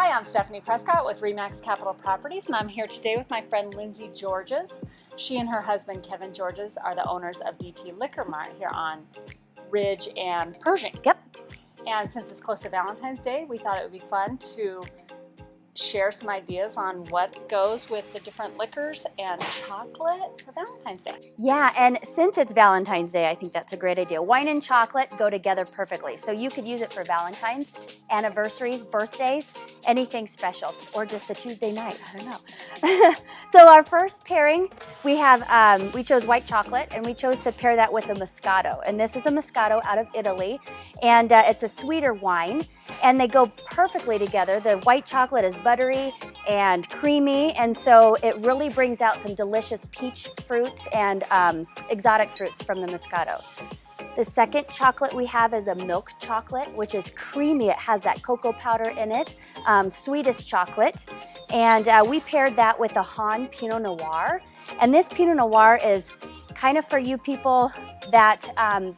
Hi, I'm Stephanie Prescott with REMAX Capital Properties, and I'm here today with my friend Lindsey Georges. She and her husband Kevin Georges are the owners of DT Liquor Mart here on Ridge and Pershing. Yep. And since it's close to Valentine's Day, we thought it would be fun to share some ideas on what goes with the different liquors and chocolate for Valentine's Day. Yeah, and since it's Valentine's Day, I think that's a great idea. Wine and chocolate go together perfectly. So you could use it for Valentine's, anniversaries, birthdays, anything special, or just a Tuesday night, I don't know. So our first pairing, we chose white chocolate, and we chose to pair that with a Moscato. And this is a Moscato out of Italy, and it's a sweeter wine, and they go perfectly together. The white chocolate is buttery and creamy, and so it really brings out some delicious peach fruits and exotic fruits from the Moscato. The second chocolate we have is a milk chocolate, which is creamy. It has that cocoa powder in it, sweetest chocolate. And we paired that with a Hahn Pinot Nior. And this Pinot Noir is kind of for you people that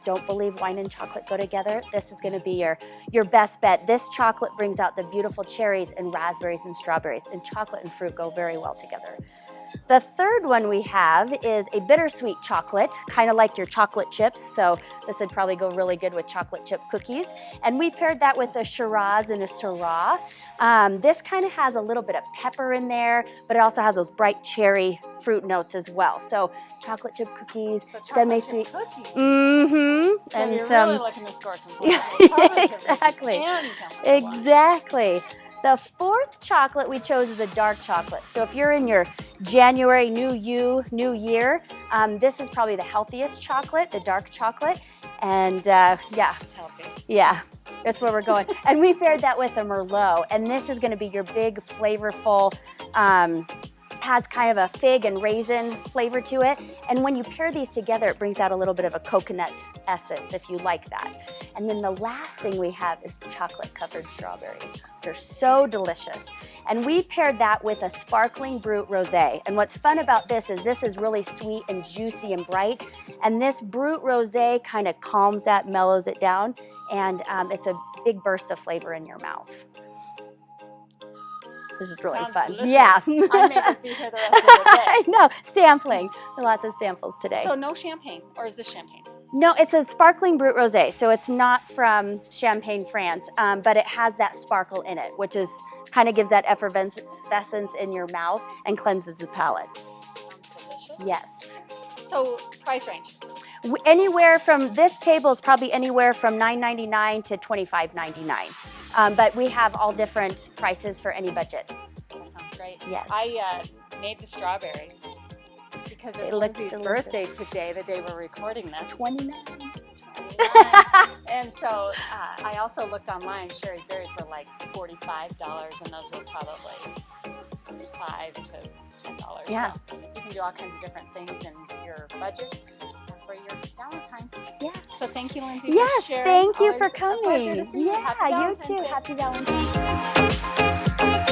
don't believe wine and chocolate go together. This is gonna be your best bet. This chocolate brings out the beautiful cherries and raspberries and strawberries, and chocolate and fruit go very well together. The third one we have is a bittersweet chocolate, kind of like your chocolate chips. So this would probably go really good with chocolate chip cookies. And we paired that with a Shiraz and a Syrah. This kind of has a little bit of pepper in there, but it also has those bright cherry fruit notes as well. So chocolate chip cookies, semi-sweet cookies. Mm-hmm. So and you're some, really looking to score some yeah, points. exactly. And Exactly. The fourth chocolate we chose is a dark chocolate. So if you're in your January new year, this is probably the healthiest chocolate, the dark chocolate. And yeah, that's where we're going. And we paired that with a Merlot. And this is gonna be your big flavorful, has kind of a fig and raisin flavor to it. And when you pair these together, it brings out a little bit of a coconut essence if you like that. And then the last thing we have is chocolate covered strawberries. They're so delicious. And we paired that with a sparkling Brut Rosé. And what's fun about this is really sweet and juicy and bright. And this Brut Rosé kind of calms that, mellows it down. And it's a big burst of flavor in your mouth. This is really Sounds fun. delicious. Yeah. I may just be here the rest of the day. I know, sampling. Lots of samples today. So no champagne, or is this champagne? No, it's a sparkling Brut Rosé, so it's not from Champagne, France, but it has that sparkle in it, which is kind of gives that effervescence in your mouth and cleanses the palate. Sounds delicious. Yes. So price range? Anywhere from, this table is probably anywhere from $9.99 to $25.99. But we have all different prices for any budget. That sounds great. Yes. I made the strawberry because it's Lindsey's birthday today, the day we're recording this. 29. And so I also looked online. Sherry berries were like $45, and those were probably $5 to $10. Yeah. So you can do all kinds of different things in your budget for your Valentine. Yeah. So thank you, Lindsey. Yes, for sharing. thank you Always for a pleasure to coming. see you. Happy Yeah, you Valentine's too. Day. Happy Valentine's Day.